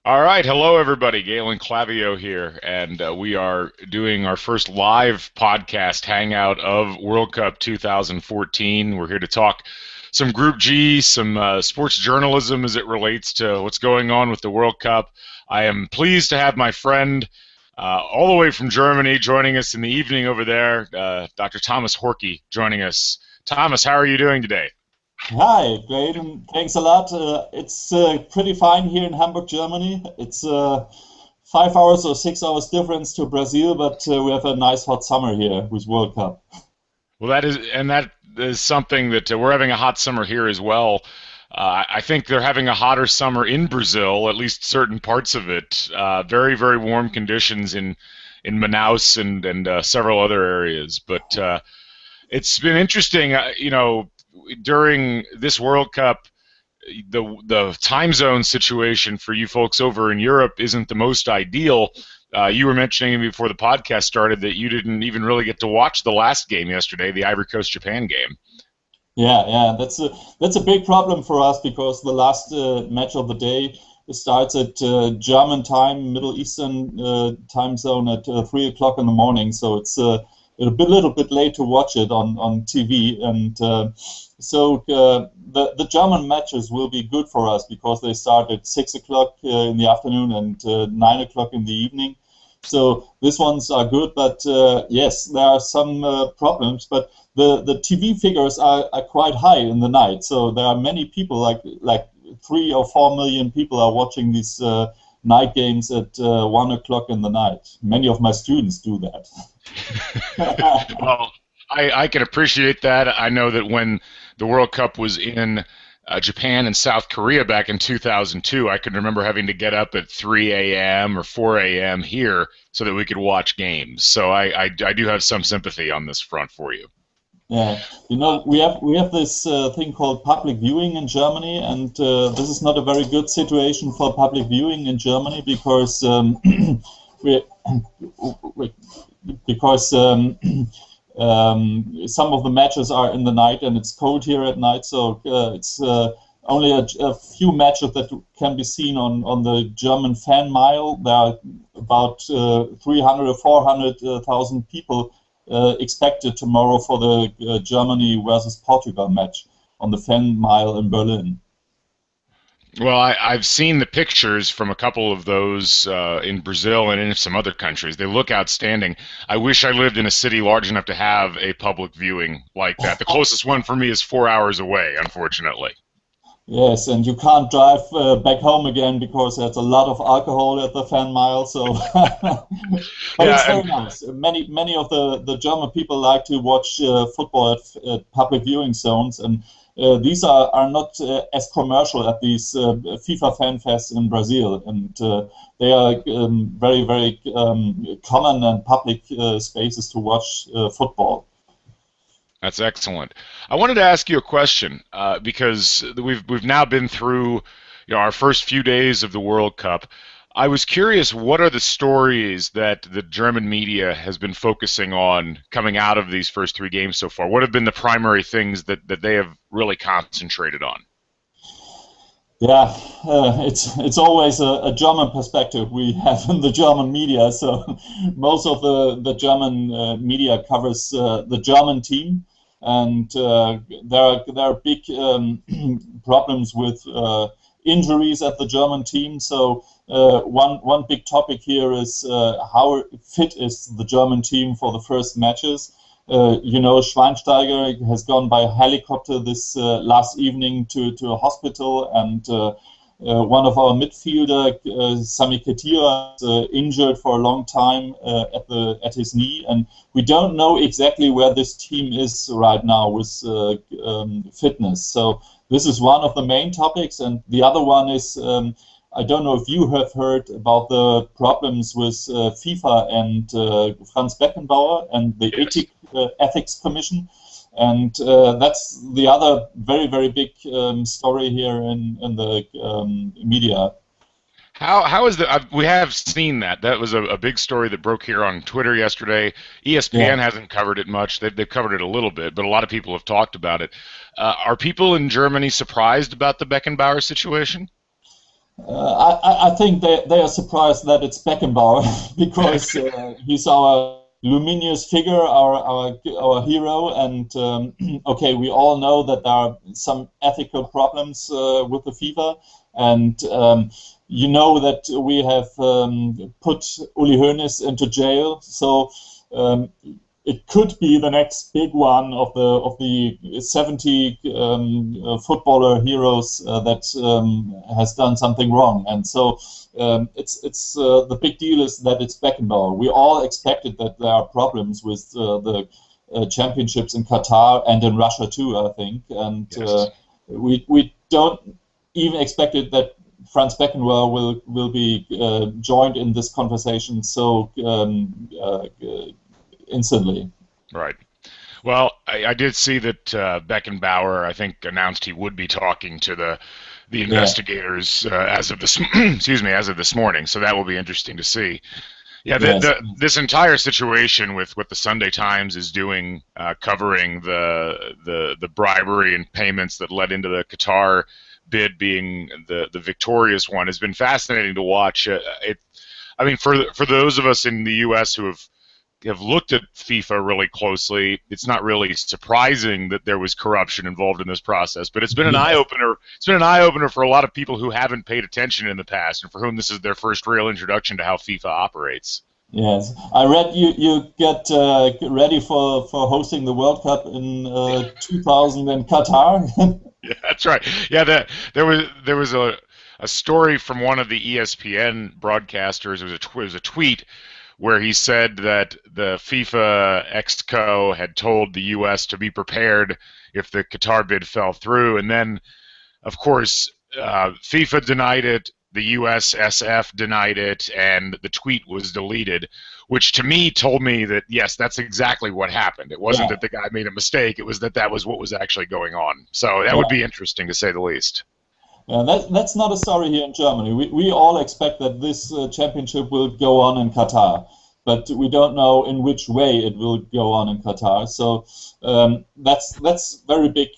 All right, hello everybody. Galen Clavio here, and we are doing our first live podcast hangout of World Cup 2014. We're here to talk some Group G, some sports journalism as it relates to what's going on with the World Cup. I am pleased to have my friend all the way from Germany joining us in the evening over there, Dr. Thomas Horky joining us. Thomas, how are you doing today? Hi, great, and thanks a lot. It's pretty fine here in Hamburg, Germany. It's 5 hours or 6 hours difference to Brazil, but we have a nice hot summer here with World Cup. Well, that is something that we're having a hot summer here as well. I think they're having a hotter summer in Brazil, at least certain parts of it. Very, very warm conditions in Manaus and several other areas. But it's been interesting, during this World Cup, the time zone situation for you folks over in Europe isn't the most ideal. You were mentioning before the podcast started that you didn't even really get to watch the last game yesterday, the Ivory Coast Japan game. Yeah, that's a big problem for us because the last match of the day starts at German time, Middle Eastern time zone at 3 o'clock in the morning. So it's little bit late to watch it on TV, and the German matches will be good for us because they start at 6 o'clock in the afternoon and 9 o'clock in the evening. So these ones are good, but yes, there are some problems. But the TV figures are quite high in the night, so there are many people, like 3 or 4 million people are watching these night games at 1 o'clock in the night. Many of my students do that. Well, I can appreciate that. I know that when the World Cup was in Japan and South Korea back in 2002, I can remember having to get up at 3 a.m. or 4 a.m. here so that we could watch games. So I do have some sympathy on this front for you. Yeah, we have this thing called public viewing in Germany, and this is not a very good situation for public viewing in Germany because we, we because some of the matches are in the night and it's cold here at night, so it's only a few matches that can be seen on the German fan mile. There are about 300 or 400,000 people expected tomorrow for the Germany versus Portugal match on the fan mile in Berlin. Well, I've seen the pictures from a couple of those in Brazil and in some other countries. They look outstanding. I wish I lived in a city large enough to have a public viewing like that. The closest one for me is 4 hours away, unfortunately. Yes, and you can't drive back home again because there's a lot of alcohol at the fan mile. So, but it's Yeah, very nice. Many of the German people like to watch football at public viewing zones, and these are not as commercial as these FIFA fan fests in Brazil, and they are very common and public spaces to watch football. that's excellent. I wanted to ask you a question because we've now been through, our first few days of the World Cup. I was curious, what are the stories that the German media has been focusing on coming out of these first three games so far? What have been the primary things that they have really concentrated on? Yeah, it's always a German perspective we have in the German media. So most of the German media covers the German team, and there are big problems with injuries at the German team. So one big topic here is how fit is the German team for the first matches. Schweinsteiger has gone by helicopter this last evening to a hospital, and one of our midfielder, Sami Khedira, is injured for a long time at his knee, and we don't know exactly where this team is right now with fitness. So this is one of the main topics, and the other one is. I don't know if you have heard about the problems with FIFA and Franz Beckenbauer and the Yes. Ethics Commission, and that's the other very big story here in the media. How is that? We have seen that. That was a big story that broke here on Twitter yesterday. Yeah. ESPN hasn't covered it much. They've covered it a little bit, but a lot of people have talked about it. Are people in Germany surprised about the Beckenbauer situation? I think they are surprised that it's Beckenbauer because he's our luminous figure, our hero, and okay, we all know that there are some ethical problems with the FIFA, and you know that we have put Uli Hoeneß into jail, so it could be the next big one of the 70 footballer heroes that has done something wrong, and so it's the big deal is that it's Beckenbauer. We all expected that there are problems with the championships in Qatar and in Russia too, I think, and yes. We don't even expected that Franz Beckenbauer will be joined in this conversation so instantly. Right. Well, I did see that Beckenbauer, I think, announced he would be talking to the investigators as of this as of this morning. So that will be interesting to see. Yeah, this entire situation with what the Sunday Times is doing, covering the bribery and payments that led into the Qatar bid being the victorious one, has been fascinating to watch. I mean, for those of us in the U.S. who have looked at FIFA really closely, it's not really surprising that there was corruption involved in this process, but it's been an eye-opener. It's been an eye-opener for a lot of people who haven't paid attention in the past and for whom this is their first real introduction to how FIFA operates. Yes, I read you get ready for hosting the World Cup in 2000 in Qatar. Yeah, that's right. Yeah, there was a story from one of the ESPN broadcasters. It was a tweet where he said that the FIFA Exco had told the U.S. to be prepared if the Qatar bid fell through. And then, of course, FIFA denied it, the USSF denied it, and the tweet was deleted, which to me told me that, yes, that's exactly what happened. It wasn't that the guy made a mistake. It was that was what was actually going on. So that would be interesting, to say the least. That's not a story here in Germany. We all expect that this championship will go on in Qatar, but we don't know in which way it will go on in Qatar. So that's very big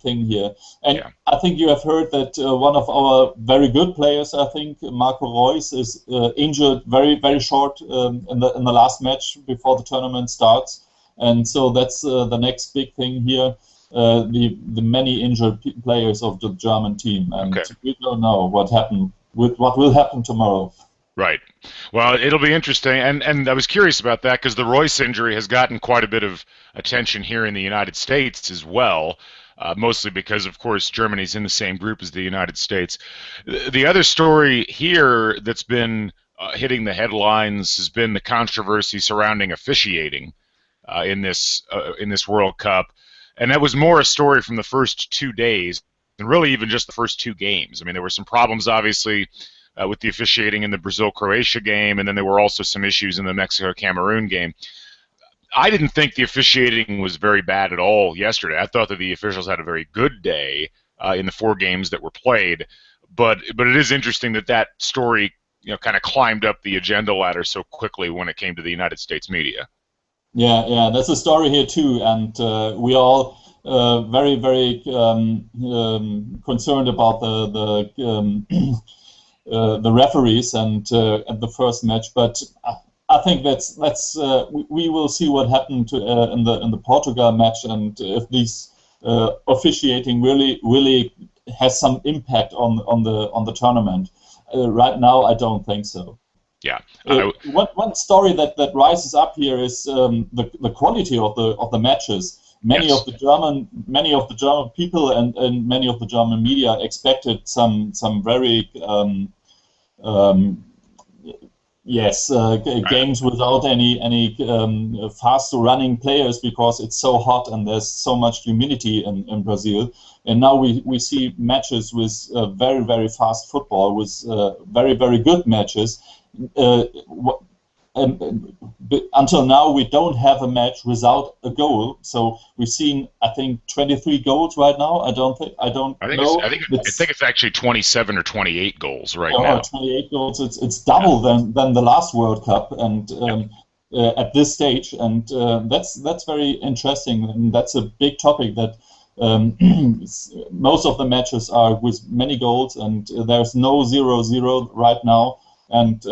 thing here. And I think you have heard that one of our very good players, I think Marco Reus, is injured very short in the last match before the tournament starts, and so that's the next big thing here. The many injured players of the German team, and we don't know what will happen tomorrow. Right. Well, it'll be interesting, and I was curious about that because the Reus injury has gotten quite a bit of attention here in the United States as well, mostly because, of course, Germany's in the same group as the United States. The other story here that's been hitting the headlines has been the controversy surrounding officiating in this World Cup. And that was more a story from the first 2 days and really even just the first 2 games. I mean, there were some problems, obviously, with the officiating in the Brazil-Croatia game, and then there were also some issues in the Mexico-Cameroon game. I didn't think the officiating was very bad at all yesterday. I thought that the officials had a very good day in the 4 games that were played. But it is interesting that story kind of climbed up the agenda ladder so quickly when it came to the United States media. Yeah, that's a story here too, and we are all very concerned about the referees and at the first match. But I think that's we will see what happened in the Portugal match, and if this officiating really has some impact on the tournament. Right now, I don't think so. Yeah. One story that rises up here is the quality of the matches. Many of the German people and many of the German media expected some very games without any faster running players because it's so hot and there's so much humidity in Brazil. And now we see matches with very fast football, with very good matches. Until now, we don't have a match without a goal. So we've seen, I think, 23 goals right now. I think it's actually 27 or 28 goals right now. 28 goals. It's double than the last World Cup, and at this stage, and that's very interesting, and that's a big topic that most of the matches are with many goals, and there's no 0-0 right now, and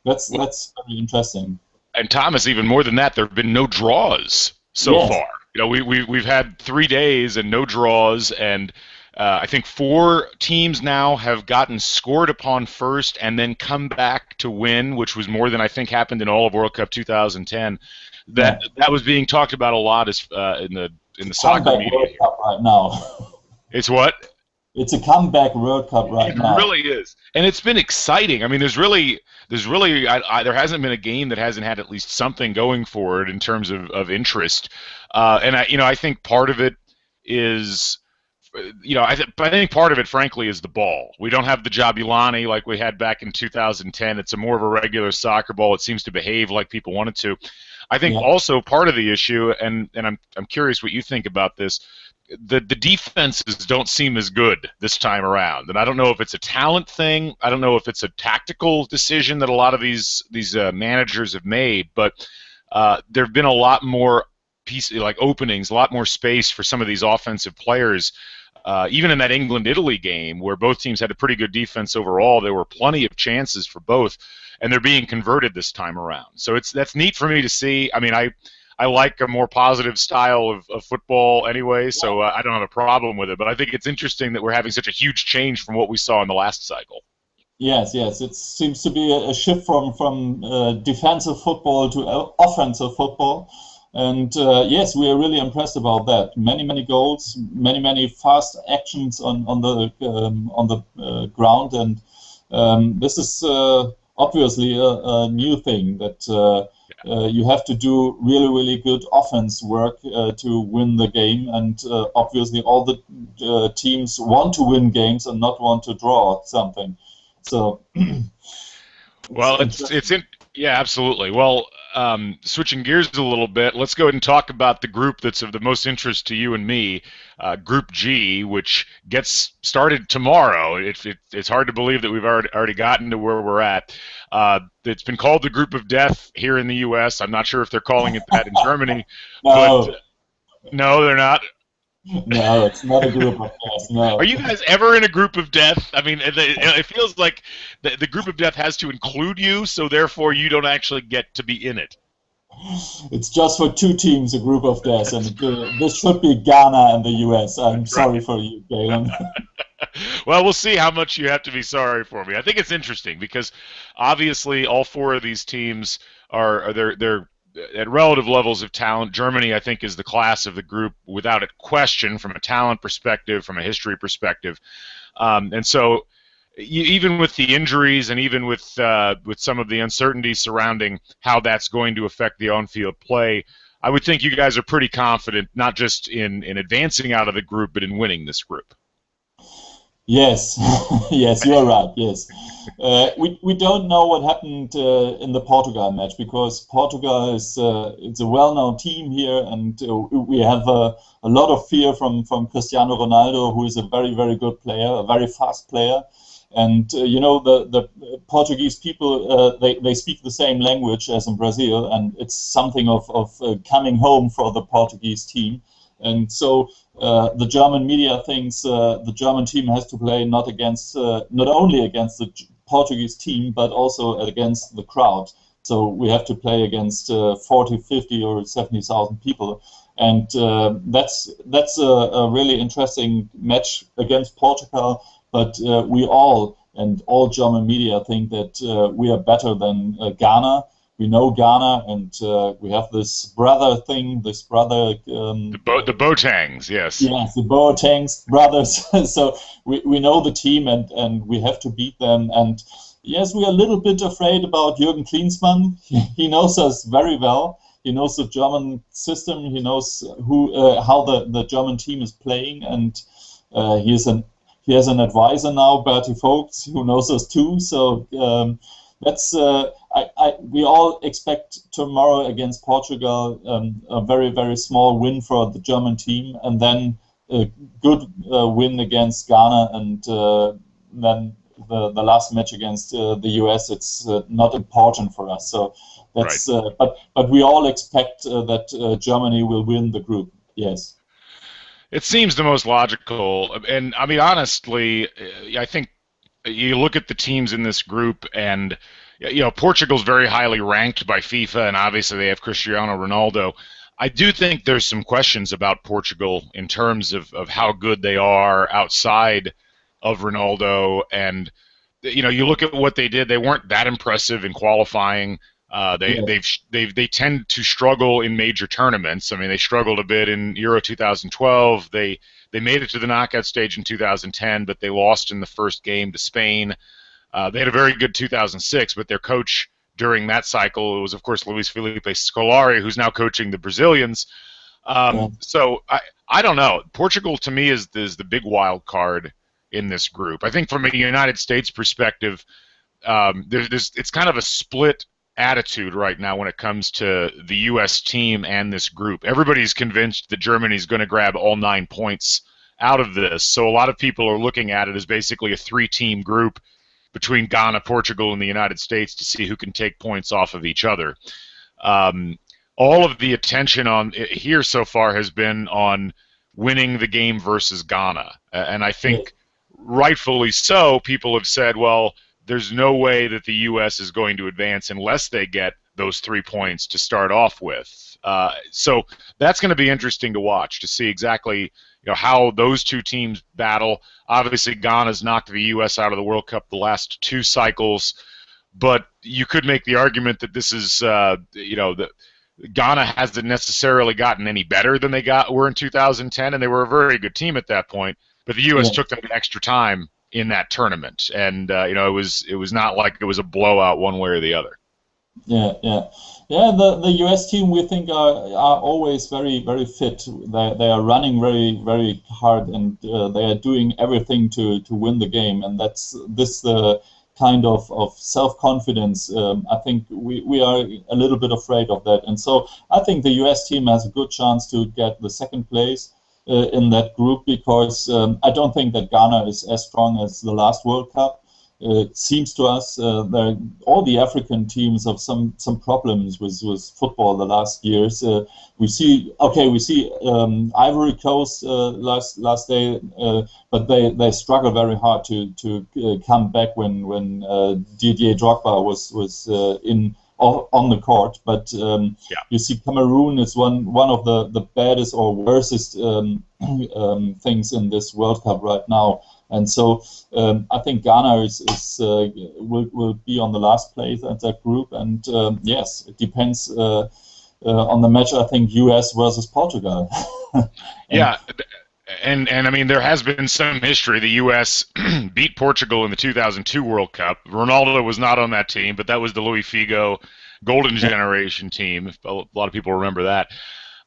that's very interesting. And Thomas, even more than that, there have been no draws so far. You know, we've had 3 days and no draws, and I think 4 teams now have gotten scored upon first and then come back to win, which was more than I think happened in all of World Cup 2010. That was being talked about a lot as in the soccer media. World Cup right now. It's what? It's a comeback World Cup right now. It really is, and it's been exciting. I mean, there hasn't been a game that hasn't had at least something going for it in terms of interest. And I think part of it is, I think part of it, frankly, is the ball. We don't have the Jabulani like we had back in 2010. It's a more of a regular soccer ball. It seems to behave like people want it to. I think also part of the issue, and I'm curious what you think about this. The defenses don't seem as good this time around, and I don't know if it's a talent thing. I don't know if it's a tactical decision that a lot of these managers have made, but there have been a lot more openings, a lot more space for some of these offensive players. Even in that England-Italy game, where both teams had a pretty good defense overall, there were plenty of chances for both, and they're being converted this time around. So that's neat for me to see. I mean, I like a more positive style of football anyway, so I don't have a problem with it. But I think it's interesting that we're having such a huge change from what we saw in the last cycle. Yes, it seems to be a shift from defensive football to offensive football. And yes, we are really impressed about that. Many goals, many fast actions on the ground, and this is obviously a new thing that you have to do really good offense work to win the game, and obviously all the teams want to win games and not want to draw something. So, well, yeah, absolutely. Well, switching gears a little bit, let's go ahead and talk about the group that's of the most interest to you and me, Group G, which gets started tomorrow. It's hard to believe that we've already gotten to where we're at. It's been called the Group of Death here in the U.S. I'm not sure if they're calling it that in Germany. No. But, no, they're not. No, it's not a group of death. No. Are you guys ever in a group of death? I mean, it feels like the group of death has to include you, so therefore you don't actually get to be in it. It's just for 2 teams, a group of death, and this should be Ghana and the U.S. I'm sorry for you, Galen. Well, we'll see how much you have to be sorry for me. I think it's interesting because obviously all 4 of these teams they're at relative levels of talent. Germany, I think, is the class of the group without a question from a talent perspective, from a history perspective. And so even with the injuries and even with some of the uncertainty surrounding how that's going to affect the on-field play, I would think you guys are pretty confident, not just in advancing out of the group, but in winning this group. Yes, yes, you're right. Yes, we don't know what happened in the Portugal match because Portugal is it's a well-known team here, and we have a lot of fear from Cristiano Ronaldo, who is a very good player, a very fast player, and the Portuguese people they speak the same language as in Brazil, and it's something of coming home for the Portuguese team. And so the German media thinks the German team has to play not only against the Portuguese team, but also against the crowd. So we have to play against 40, 50, or 70,000 people. And that's a really interesting match against Portugal. But we all German media think that we are better than Ghana. We know Ghana, and we have this brother thing, the Boatengs, yes. Yes, the Boatengs brothers. So we know the team, and we have to beat them. And yes, we are a little bit afraid about Jürgen Klinsmann. He knows us very well. He knows the German system. He knows how the German team is playing, and he has an advisor now, Berti Vogts, who knows us too. So that's we all expect tomorrow against Portugal a very small win for the German team, and then a good win against Ghana, and then the last match against the US. It's not important for us. So that's but we all expect that Germany will win the group. Yes. It seems the most logical, and I mean honestly, I think you look at the teams in this group, and Portugal's very highly ranked by FIFA, and obviously they have Cristiano Ronaldo. I do think there's some questions about Portugal in terms of how good they are outside of Ronaldo, and you look at what they did; they weren't that impressive in qualifying. Yeah, They tend to struggle in major tournaments. I mean, they struggled a bit in Euro 2012. They made it to the knockout stage in 2010, but they lost in the first game to Spain. They had a very good 2006, but their coach during that cycle was, of course, Luis Felipe Scolari, who's now coaching the Brazilians. yeah, So I don't know. Portugal to me is the big wild card in this group. I think from a United States perspective, it's kind of a split attitude right now when it comes to the U.S. team and this group. Everybody's convinced that Germany's going to grab all 9 points out of this. So a lot of people are looking at it as basically a three-team group between Ghana, Portugal, and the United States to see who can take points off of each other. All of the attention on here so far has been on winning the game versus Ghana, and I yeah, think rightfully so. People have said, well, there's no way that the U.S. is going to advance unless they get those 3 points to start off with. So that's going to be interesting to watch to see exactly how those two teams battle. Obviously, Ghana's knocked the U.S. out of the World Cup the last 2 cycles, but you could make the argument that this is that Ghana hasn't necessarily gotten any better than they were in 2010, and they were a very good team at that point. But the U.S. yeah. took them extra time in that tournament, and it was not like it was a blowout one way or the other. Yeah, yeah, yeah. The U.S. team we think are always very fit. They are running very hard, and they are doing everything to win the game. And that's the kind of self-confidence. I think we are a little bit afraid of that, and so I think the U.S. team has a good chance to get the second place in that group because I don't think that Ghana is as strong as the last World Cup. It seems to us all the African teams have some problems with football the last years. We see Ivory Coast last day, but they struggle very hard to come back when Didier Drogba was in on the court. But Yeah. you see, Cameroon is one of the baddest or worstest things in this World Cup right now. And so I think Ghana will be on the last place at that group. And yes, it depends on the match. I think U.S. versus Portugal. Yeah, and I mean there has been some history. The U.S. beat Portugal in the 2002 World Cup. Ronaldo was not on that team, but that was the Luis Figo Golden Generation team. A lot of people remember that.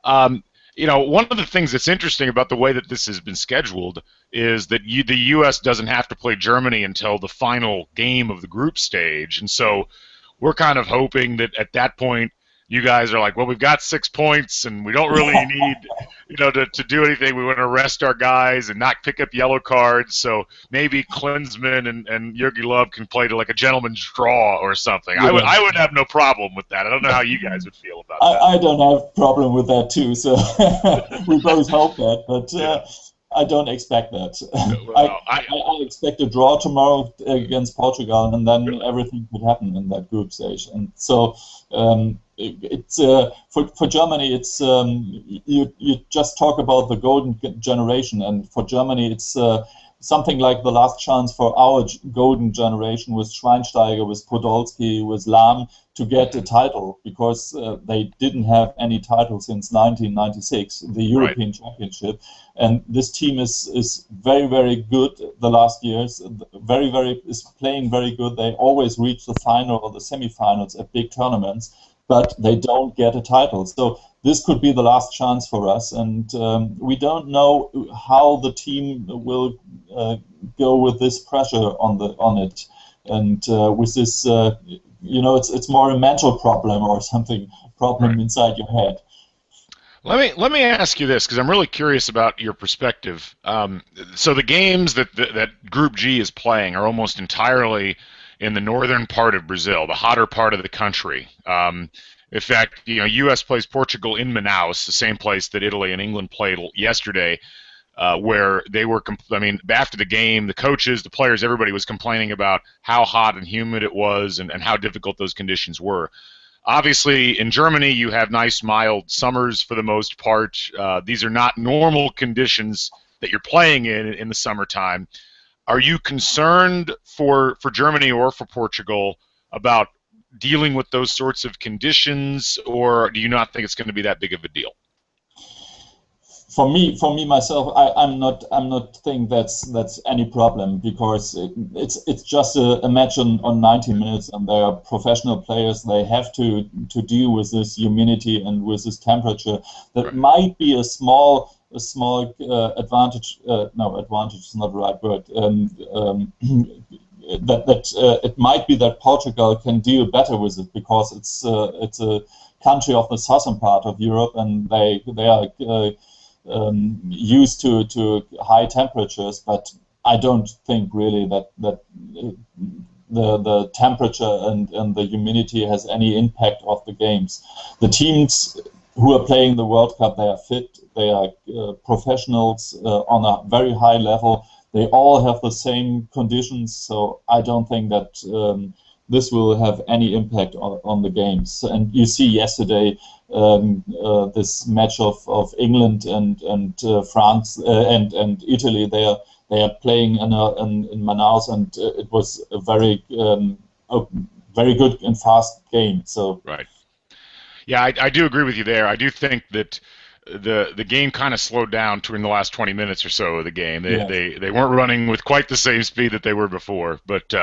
One of the things that's interesting about the way that this has been scheduled is that the U.S. doesn't have to play Germany until the final game of the group stage, and so we're kind of hoping that at that point you guys are like, well, we've got 6 points and we don't really need to do anything. We want to rest our guys and not pick up yellow cards. So maybe Klinsmann and Jurgen Love can play to like a gentleman's draw or something. Yeah. I would have no problem with that. I don't know how you guys would feel about that. I don't have a problem with that too. So we both hope that, but I don't expect that. Well, I expect a draw tomorrow against Portugal, and then everything could happen in that group stage. And so it's for Germany. It's you just talk about the golden generation, and for Germany, it's something like the last chance for our golden generation with Schweinsteiger, with Podolski, with Lahm to get a title because they didn't have any title since 1996, the European Championship. And this team is very good the last years. Is playing very good. They always reach the final or the semifinals at big tournaments, but they don't get a title. So this could be the last chance for us, and we don't know how the team will go with this pressure on it, and with this, it's more a mental problem or something problem inside your head. Let me ask you this because I'm really curious about your perspective. So the games that Group G is playing are almost entirely in the northern part of Brazil, the hotter part of the country. In fact, U.S. plays Portugal in Manaus, the same place that Italy and England played yesterday. where they were, I mean, after the game, the coaches, the players, everybody was complaining about how hot and humid it was and how difficult those conditions were. Obviously, in Germany, you have nice, mild summers for the most part. These are not normal conditions that you're playing in the summertime. Are you concerned for Germany or for Portugal about dealing with those sorts of conditions, or do you not think it's going to be that big of a deal? For me myself, I'm not think that's any problem, because it's just a match on 90 minutes, and they are professional players. They have to deal with this humidity and with this temperature. That Right. might be a small advantage. No, advantage is not the right word. That it might be that Portugal can deal better with it, because it's a country of the southern part of Europe, and they are used to high temperatures. But I don't think really that the temperature and the humidity has any impact of the games. The teams who are playing the World Cup, they are fit, they are professionals on a very high level. They all have the same conditions, so I don't think that this will have any impact on the games. And you see yesterday this match of England and France and Italy. They are playing in Manaus, and it was a very good and fast game. So Right. Yeah, I do agree with you there. I do think that the game kind of slowed down during the last 20 minutes or so of the game. They weren't running with quite the same speed that they were before, but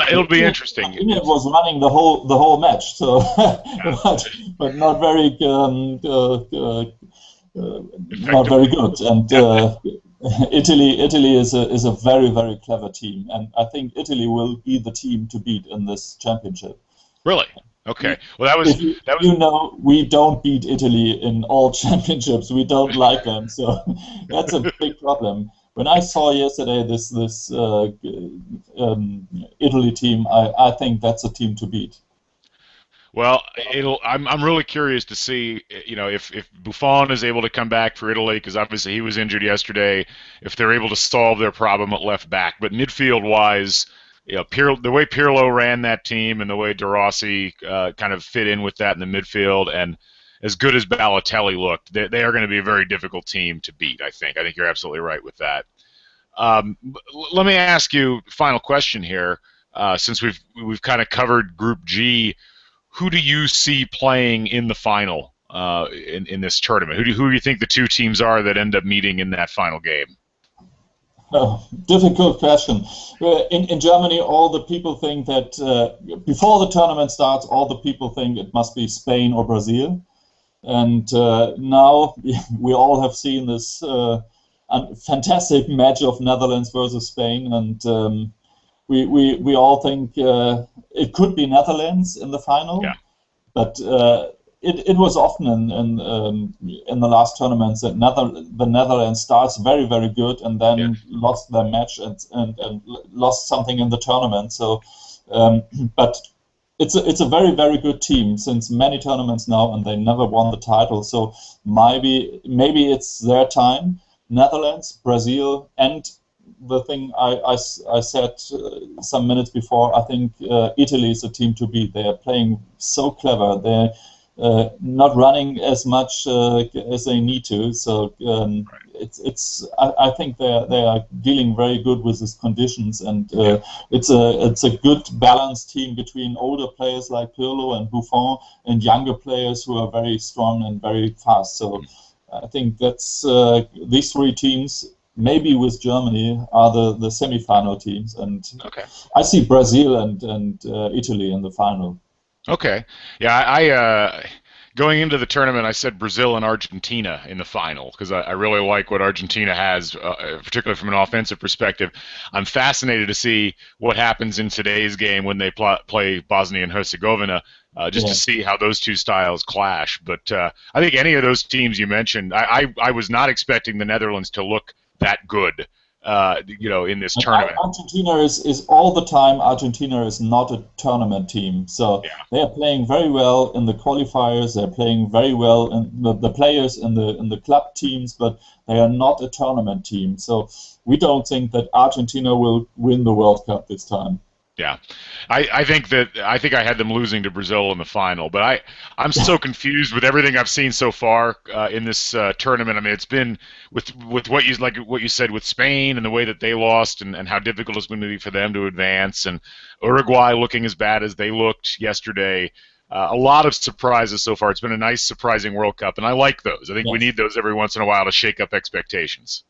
it'll be interesting. It was running the whole match, so but not very not very good. And Italy is a very, very clever team, and I think Italy will be the team to beat in this championship. Really? Okay. Well, that was. You know, we don't beat Italy in all championships. We don't like them, so that's a big problem. When I saw yesterday this Italy team, I think that's a team to beat. Well, I'm really curious to see, you know, if Buffon is able to come back for Italy, because obviously he was injured yesterday. If they're able to solve their problem at left back, but midfield wise, you know, the way Pirlo ran that team and the way De Rossi kind of fit in with that in the midfield, and as good as Balotelli looked, they are going to be a very difficult team to beat. I think you're absolutely right with that. Let me ask you a final question here, since we've kind of covered Group G. Who do you see playing in the final in this tournament? Who do you think the two teams are that end up meeting in that final game? Difficult question. In Germany, all the people think that before the tournament starts, all the people think it must be Spain or Brazil. And now we all have seen this fantastic match of Netherlands versus Spain, and we all think it could be Netherlands in the final. Yeah. But it was often in the last tournaments that the Netherlands starts very, very good and then lost their match and lost something in the tournament. So, but it's a very, very good team since many tournaments now, and they never won the title. So maybe it's their time. Netherlands, Brazil, and the thing I said some minutes before, I think Italy is a team to beat. They are playing so clever. They're not running as much as they need to. So I think they are dealing very good with these conditions, and it's a good balanced team between older players like Pirlo and Buffon and younger players who are very strong and very fast. So I think that's these three teams, maybe with Germany, are the semi-final teams, and I see Brazil and Italy in the final. Okay. Yeah, I going into the tournament, I said Brazil and Argentina in the final because I really like what Argentina has, particularly from an offensive perspective. I'm fascinated to see what happens in today's game when they play Bosnia and Herzegovina, just to see how those two styles clash. But I think any of those teams you mentioned, I was not expecting the Netherlands to look that good. in this tournament. Argentina is all the time. Argentina is not a tournament team, so Yeah. they are playing very well in the qualifiers. They're playing very well in the players in the club teams, but they are not a tournament team. So we don't think that Argentina will win the World Cup this time. Yeah, I think I had them losing to Brazil in the final, but I'm so confused with everything I've seen so far in this tournament. I mean, it's been with what you said with Spain and the way that they lost and how difficult it's going to be for them to advance, and Uruguay looking as bad as they looked yesterday. A lot of surprises so far. It's been a nice, surprising World Cup, and I like those. I think we need those every once in a while to shake up expectations.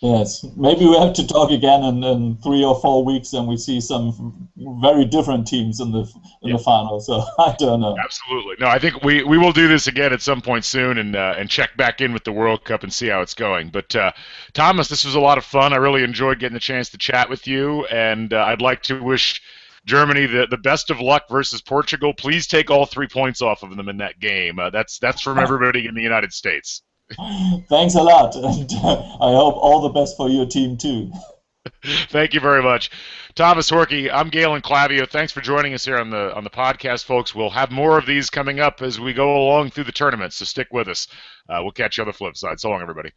Yes, maybe we have to talk again in 3 or 4 weeks, and we see some very different teams in the final. So I don't know. Absolutely, no. I think we will do this again at some point soon, and check back in with the World Cup and see how it's going. But Thomas, this was a lot of fun. I really enjoyed getting the chance to chat with you, and I'd like to wish Germany the best of luck versus Portugal. Please take all 3 points off of them in that game. That's from everybody in the United States. Thanks a lot, and I hope all the best for your team too. Thank you very much, Thomas Horky. I'm Galen Clavio. Thanks for joining us here on the podcast, folks. We'll have more of these coming up as we go along through the tournament, so stick with us. We'll catch you on the flip side. So long, everybody.